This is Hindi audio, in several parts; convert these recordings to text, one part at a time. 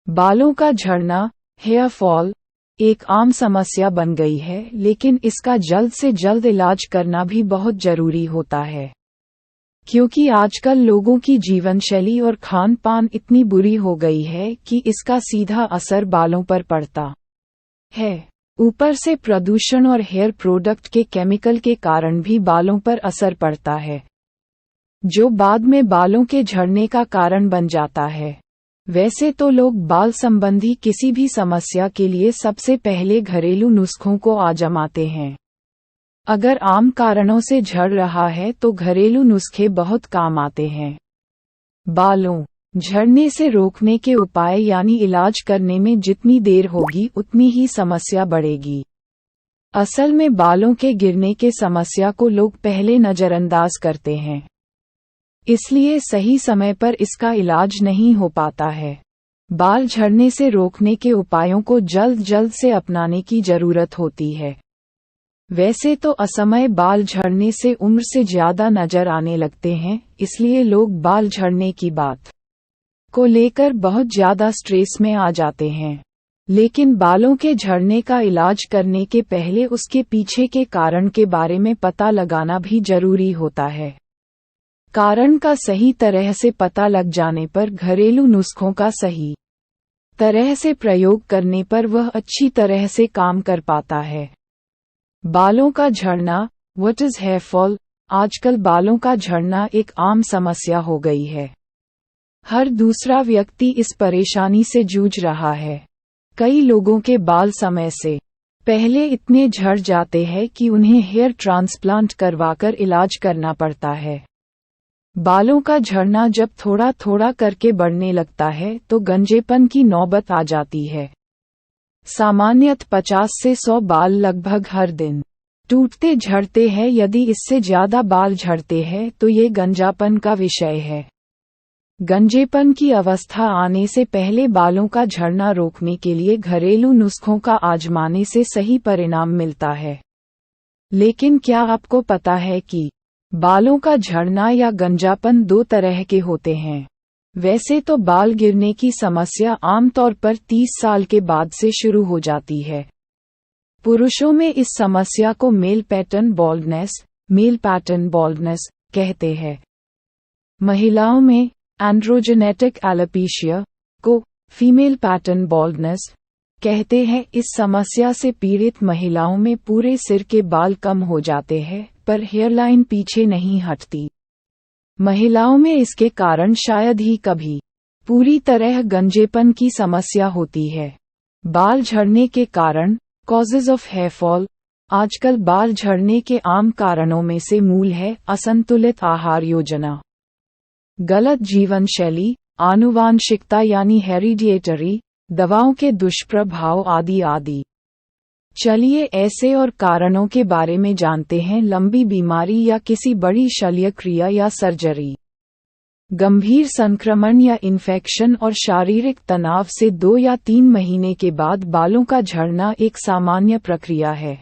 बालों का झड़ना, हेयर फॉल, एक आम समस्या बन गई है, लेकिन इसका जल्द से जल्द इलाज करना भी बहुत जरूरी होता है। क्योंकि आजकल लोगों की जीवनशैली और खान पान इतनी बुरी हो गई है कि इसका सीधा असर बालों पर पड़ता है। ऊपर से प्रदूषण और हेयर प्रोडक्ट के केमिकल के कारण भी बालों पर असर पड़ता है, जो बाद में बालों के झड़ने का कारण बन जाता है। वैसे तो लोग बाल संबंधी किसी भी समस्या के लिए सबसे पहले घरेलू नुस्खों को आजमाते हैं। अगर आम कारणों से झड़ रहा है तो घरेलू नुस्खे बहुत काम आते हैं। बालों झड़ने से रोकने के उपाय यानी इलाज करने में जितनी देर होगी उतनी ही समस्या बढ़ेगी। असल में बालों के गिरने के समस्या को लोग पहले नजरअंदाज करते हैं, इसलिए सही समय पर इसका इलाज नहीं हो पाता है। बाल झड़ने से रोकने के उपायों को जल्द से अपनाने की जरूरत होती है। वैसे तो असमय बाल झड़ने से उम्र से ज्यादा नजर आने लगते हैं, इसलिए लोग बाल झड़ने की बात को लेकर बहुत ज्यादा स्ट्रेस में आ जाते हैं। लेकिन बालों के झड़ने का इलाज करने के पहले उसके पीछे के कारण के बारे में पता लगाना भी जरूरी होता है। कारण का सही तरह से पता लग जाने पर घरेलू नुस्खों का सही तरह से प्रयोग करने पर वह अच्छी तरह से काम कर पाता है। बालों का झड़ना, व्हाट इज हेयर फॉल? आजकल बालों का झड़ना एक आम समस्या हो गई है। हर दूसरा व्यक्ति इस परेशानी से जूझ रहा है। कई लोगों के बाल समय से पहले इतने झड़ जाते हैं कि उन्हें हेयर ट्रांसप्लांट करवाकर इलाज करना पड़ता है। बालों का झड़ना जब थोड़ा थोड़ा करके बढ़ने लगता है तो गंजेपन की नौबत आ जाती है। सामान्यतः 50 से 100 बाल लगभग हर दिन टूटते झड़ते हैं। यदि इससे ज्यादा बाल झड़ते हैं तो ये गंजापन का विषय है। गंजेपन की अवस्था आने से पहले बालों का झड़ना रोकने के लिए घरेलू नुस्खों का आजमाने से सही परिणाम मिलता है। लेकिन क्या आपको पता है कि बालों का झड़ना या गंजापन दो तरह के होते हैं? वैसे तो बाल गिरने की समस्या आमतौर पर 30 साल के बाद से शुरू हो जाती है। पुरुषों में इस समस्या को मेल पैटर्न बाल्डनेस कहते हैं। महिलाओं में एंड्रोजेनेटिक एलोपेशिया को फीमेल पैटर्न बाल्डनेस कहते हैं। इस समस्या से पीड़ित महिलाओं में पूरे सिर के बाल कम हो जाते हैं, पर हेयरलाइन पीछे नहीं हटती। महिलाओं में इसके कारण शायद ही कभी पूरी तरह गंजेपन की समस्या होती है। बाल झड़ने के कारण, कॉजेज ऑफ हेयर फॉल। आजकल बाल झड़ने के आम कारणों में से मूल है असंतुलित आहार योजना, गलत जीवन शैली, आनुवांशिकता यानी हेरिडिएटरी, दवाओं के दुष्प्रभाव आदि आदि। चलिए ऐसे और कारणों के बारे में जानते हैं। लंबी बीमारी या किसी बड़ी शल्य क्रिया या सर्जरी, गंभीर संक्रमण या इन्फेक्शन और शारीरिक तनाव से 2 या 3 महीने के बाद बालों का झड़ना एक सामान्य प्रक्रिया है।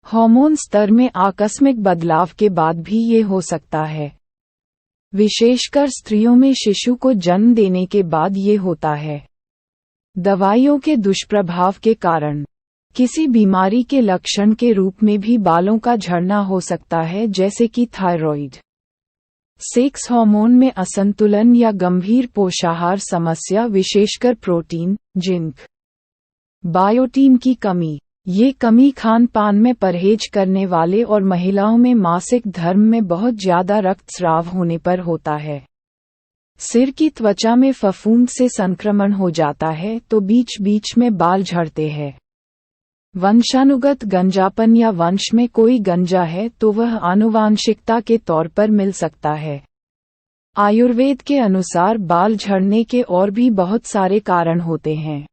हार्मोन स्तर में आकस्मिक बदलाव के बाद भी ये हो सकता है। विशेषकर स्त्रियों में शिशु को जन्म देने के बाद ये होता है। दवाइयों के दुष्प्रभाव के कारण किसी बीमारी के लक्षण के रूप में भी बालों का झड़ना हो सकता है, जैसे कि थायराइड, सेक्स हार्मोन में असंतुलन या गंभीर पोषाहार समस्या, विशेषकर प्रोटीन, जिंक, बायोटीन की कमी। ये कमी खान पान में परहेज करने वाले और महिलाओं में मासिक धर्म में बहुत ज्यादा रक्तस्राव होने पर होता है। सिर की त्वचा में फफूंद से संक्रमण हो जाता है तो बीच बीच में बाल झड़ते हैं। वंशानुगत गंजापन या वंश में कोई गंजा है तो वह आनुवांशिकता के तौर पर मिल सकता है। आयुर्वेद के अनुसार बाल झड़ने के और भी बहुत सारे कारण होते हैं।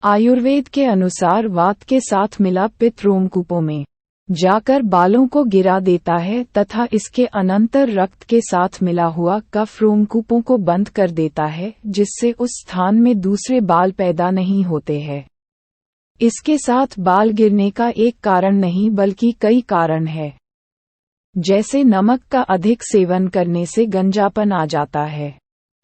आयुर्वेद के अनुसार वात के साथ मिला पित्त रोमकूपों में जाकर बालों को गिरा देता है तथा इसके अनंतर रक्त के साथ मिला हुआ कफ रोमकूपों को बंद कर देता है, जिससे उस स्थान में दूसरे बाल पैदा नहीं होते हैं। इसके साथ बाल गिरने का एक कारण नहीं बल्कि कई कारण है, जैसे नमक का अधिक सेवन करने से गंजापन आ जाता है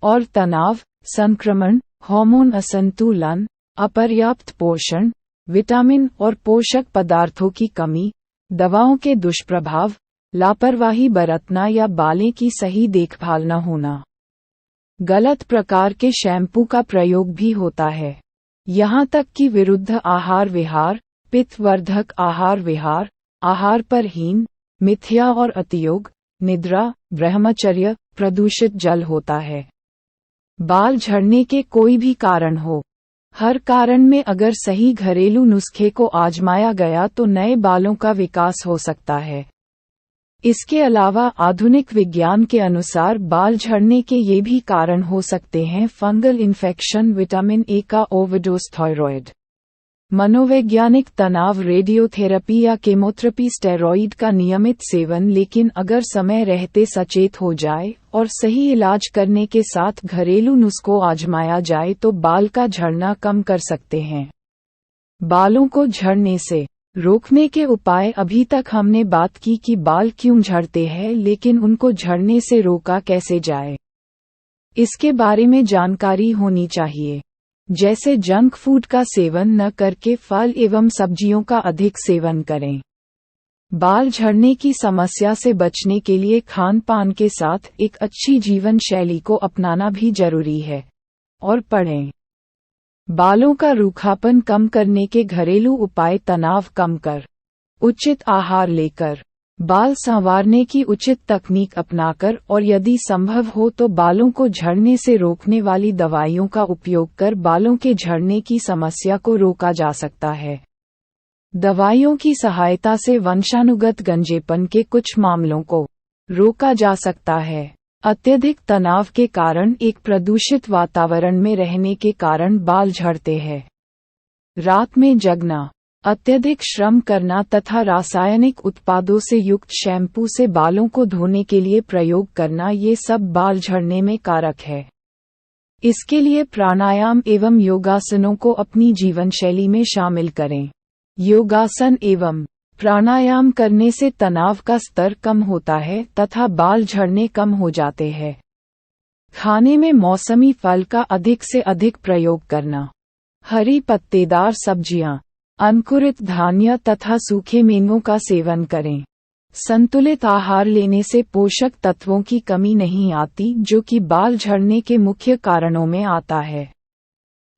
और तनाव, संक्रमण, हार्मोन असंतुलन, अपर्याप्त पोषण, विटामिन और पोषक पदार्थों की कमी, दवाओं के दुष्प्रभाव, लापरवाही बरतना या बालें की सही देखभाल न होना। गलत प्रकार के शैम्पू का प्रयोग भी होता है। यहाँ तक कि विरुद्ध आहार विहार, पित्तवर्धक आहार विहार, आहार पर हीन, मिथ्या और अतियोग, निद्रा, ब्रह्मचर्य, प्रदूषित जल होता है। बाल झड़ने के कोई भी कारण हो, हर कारण में अगर सही घरेलू नुस्खे को आजमाया गया तो नए बालों का विकास हो सकता है। इसके अलावा आधुनिक विज्ञान के अनुसार बाल झड़ने के ये भी कारण हो सकते हैं: फंगल इन्फेक्शन, विटामिन ए का ओवरडोज, थायराइड, मनोवैज्ञानिक तनाव, रेडियोथेरेपी या केमोथेरेपी, स्टेरॉइड का नियमित सेवन। लेकिन अगर समय रहते सचेत हो जाए और सही इलाज करने के साथ घरेलू नुस्खों आजमाया जाए तो बाल का झड़ना कम कर सकते हैं। बालों को झड़ने से रोकने के उपाय। अभी तक हमने बात की कि बाल क्यों झड़ते हैं, लेकिन उनको झड़ने से रोका कैसे जाए, इसके बारे में जानकारी होनी चाहिए। जैसे जंक फूड का सेवन न करके फल एवं सब्जियों का अधिक सेवन करें। बाल झड़ने की समस्या से बचने के लिए खान पान के साथ एक अच्छी जीवन शैली को अपनाना भी जरूरी है। और पढ़ें। बालों का रूखापन कम करने के घरेलू उपाय: तनाव कम कर, उचित आहार लेकर, बाल संवारने की उचित तकनीक अपनाकर और यदि संभव हो तो बालों को झड़ने से रोकने वाली दवाइयों का उपयोग कर बालों के झड़ने की समस्या को रोका जा सकता है। दवाइयों की सहायता से वंशानुगत गंजेपन के कुछ मामलों को रोका जा सकता है। अत्यधिक तनाव के कारण, एक प्रदूषित वातावरण में रहने के कारण बाल झड़ते हैं। रात में जगना, अत्यधिक श्रम करना तथा रासायनिक उत्पादों से युक्त शैम्पू से बालों को धोने के लिए प्रयोग करना, ये सब बाल झड़ने में कारक है। इसके लिए प्राणायाम एवं योगासनों को अपनी जीवनशैली में शामिल करें। योगासन एवं प्राणायाम करने से तनाव का स्तर कम होता है तथा बाल झड़ने कम हो जाते हैं। खाने में मौसमी फल का अधिक से अधिक प्रयोग करना, हरी पत्तेदार सब्जियां, अंकुरित धान्य तथा सूखे मेवों का सेवन करें। संतुलित आहार लेने से पोषक तत्वों की कमी नहीं आती, जो कि बाल झड़ने के मुख्य कारणों में आता है।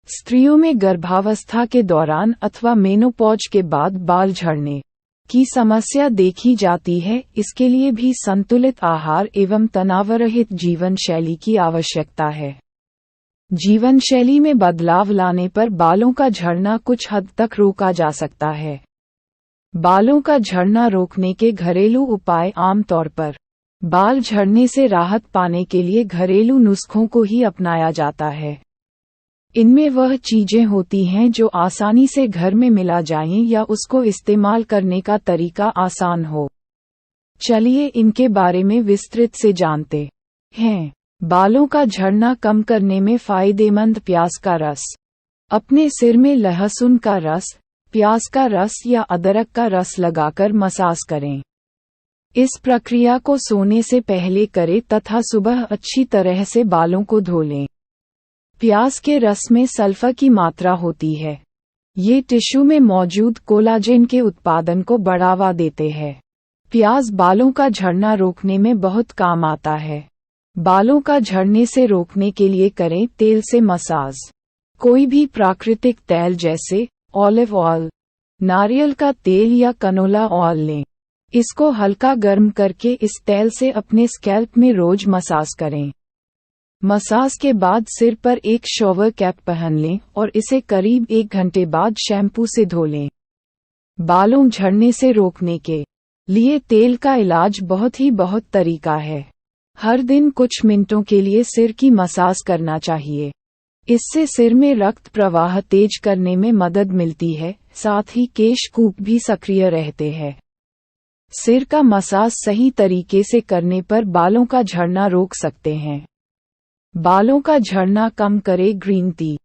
स्त्रियों में गर्भावस्था के दौरान अथवा मेनोपॉज के बाद बाल झड़ने की समस्या देखी जाती है। इसके लिए भी संतुलित आहार एवं तनावरहित जीवन शैली की आवश्यकता है। जीवन शैली में बदलाव लाने पर बालों का झड़ना कुछ हद तक रोका जा सकता है। बालों का झड़ना रोकने के घरेलू उपाय: आमतौर पर बाल झड़ने से राहत पाने के लिए घरेलू नुस्खों को ही अपनाया जाता है। इनमें वह चीजें होती हैं जो आसानी से घर में मिला जाएं या उसको इस्तेमाल करने का तरीका आसान हो। चलिए इनके बारे में विस्तृत से जानते हैं। बालों का झड़ना कम करने में फायदेमंद: प्याज का रस। अपने सिर में लहसुन का रस, प्याज का रस या अदरक का रस लगाकर मसाज करें। इस प्रक्रिया को सोने से पहले करें तथा सुबह अच्छी तरह से बालों को धो लें। प्याज के रस में सल्फर की मात्रा होती है। ये टिश्यू में मौजूद कोलाजेन के उत्पादन को बढ़ावा देते हैं। प्याज बालों का झड़ना रोकने में बहुत काम आता है। बालों का झड़ने से रोकने के लिए करें तेल से मसाज। कोई भी प्राकृतिक तेल जैसे ऑलिव ऑयल, नारियल का तेल या कनोला ऑयल लें। इसको हल्का गर्म करके इस तेल से अपने स्कैल्प में रोज मसाज करें। मसाज के बाद सिर पर एक शॉवर कैप पहन लें और इसे करीब 1 घंटे बाद शैम्पू से धो लें। बालों झड़ने से रोकने के लिए तेल का इलाज बहुत तरीका है। हर दिन कुछ मिनटों के लिए सिर की मसाज करना चाहिए। इससे सिर में रक्त प्रवाह तेज करने में मदद मिलती है, साथ ही केशकूप भी सक्रिय रहते हैं। सिर का मसाज सही तरीके से करने पर बालों का झड़ना रोक सकते हैं। बालों का झड़ना कम करे ग्रीन टी।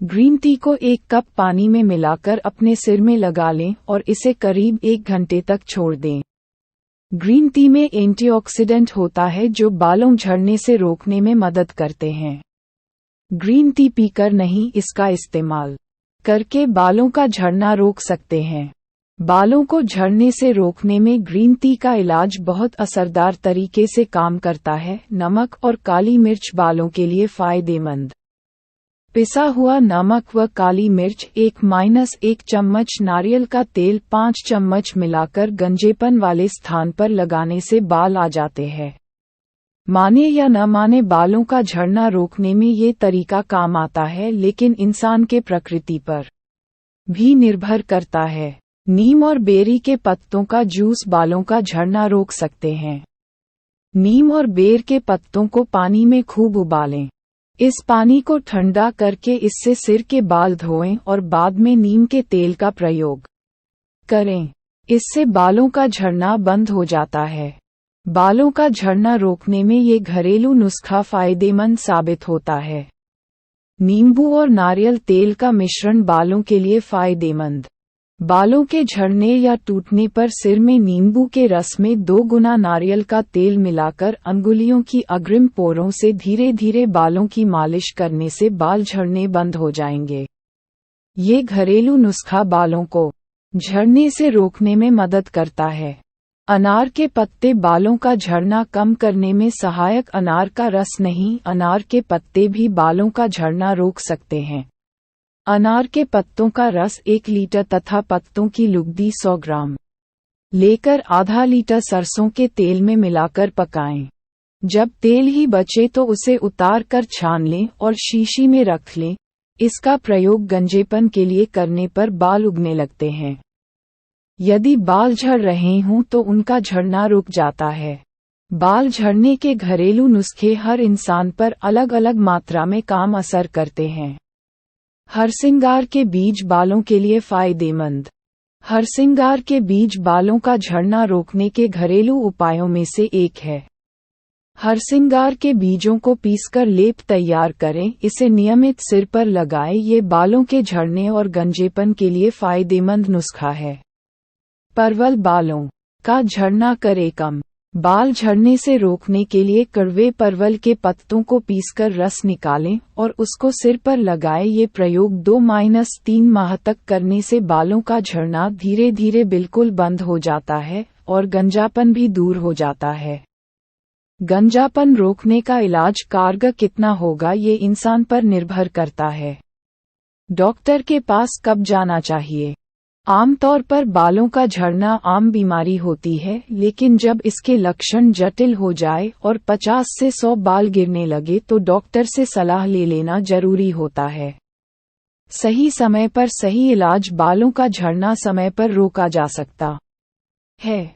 ग्रीन टी को 1 कप पानी में मिलाकर अपने सिर में लगा लें और इसे करीब 1 घंटे तक छोड़ दें। ग्रीन टी में एंटीऑक्सीडेंट होता है जो बालों झड़ने से रोकने में मदद करते हैं। ग्रीन टी पीकर नहीं, इसका इस्तेमाल करके बालों का झड़ना रोक सकते हैं। बालों को झड़ने से रोकने में ग्रीन टी का इलाज बहुत असरदार तरीके से काम करता है। नमक और काली मिर्च बालों के लिए फायदेमंद। पिसा हुआ नमक व काली मिर्च 1-1 चम्मच, नारियल का तेल 5 चम्मच मिलाकर गंजेपन वाले स्थान पर लगाने से बाल आ जाते हैं। माने या न माने, बालों का झड़ना रोकने में ये तरीका काम आता है, लेकिन इंसान के प्रकृति पर भी निर्भर करता है। नीम और बेरी के पत्तों का जूस बालों का झड़ना रोक सकते हैं। नीम और बेर के पत्तों को पानी में खूब उबालें। इस पानी को ठंडा करके इससे सिर के बाल धोएं और बाद में नीम के तेल का प्रयोग करें। इससे बालों का झड़ना बंद हो जाता है। बालों का झड़ना रोकने में ये घरेलू नुस्खा फायदेमंद साबित होता है। नींबू और नारियल तेल का मिश्रण बालों के लिए फायदेमंद। बालों के झड़ने या टूटने पर सिर में नींबू के रस में 2 गुना नारियल का तेल मिलाकर अंगुलियों की अग्रिम पोरों से धीरे धीरे बालों की मालिश करने से बाल झड़ने बंद हो जाएंगे। ये घरेलू नुस्खा बालों को झड़ने से रोकने में मदद करता है। अनार के पत्ते बालों का झड़ना कम करने में सहायक। अनार का रस नहीं, अनार के पत्ते भी बालों का झड़ना रोक सकते हैं। अनार के पत्तों का रस 1 लीटर तथा पत्तों की लुगदी 100 ग्राम लेकर आधा लीटर सरसों के तेल में मिलाकर पकाएं। जब तेल ही बचे तो उसे उतार कर छान लें और शीशी में रख लें। इसका प्रयोग गंजेपन के लिए करने पर बाल उगने लगते हैं। यदि बाल झड़ रहे हों तो उनका झड़ना रुक जाता है। बाल झड़ने के घरेलू नुस्खे हर इंसान पर अलग अलग मात्रा में काम असर करते हैं। हरसिंगार के बीज बालों के लिए फायदेमंद। हरसिंगार के बीज बालों का झड़ना रोकने के घरेलू उपायों में से एक है। हरसिंगार के बीजों को पीसकर लेप तैयार करें। इसे नियमित सिर पर लगाएं। ये बालों के झड़ने और गंजेपन के लिए फायदेमंद नुस्खा है। परवल बालों का झड़ना करे कम। बाल झड़ने से रोकने के लिए कड़वे परवल के पत्तों को पीसकर रस निकालें और उसको सिर पर लगाएं। ये प्रयोग 2-3 माह तक करने से बालों का झड़ना धीरे धीरे बिल्कुल बंद हो जाता है और गंजापन भी दूर हो जाता है। गंजापन रोकने का इलाज कारगर कितना होगा, ये इंसान पर निर्भर करता है। डॉक्टर के पास कब जाना चाहिए? आमतौर पर बालों का झड़ना आम बीमारी होती है, लेकिन जब इसके लक्षण जटिल हो जाए और 50 से 100 बाल गिरने लगे तो डॉक्टर से सलाह ले लेना जरूरी होता है। सही समय पर सही इलाज बालों का झड़ना समय पर रोका जा सकता है।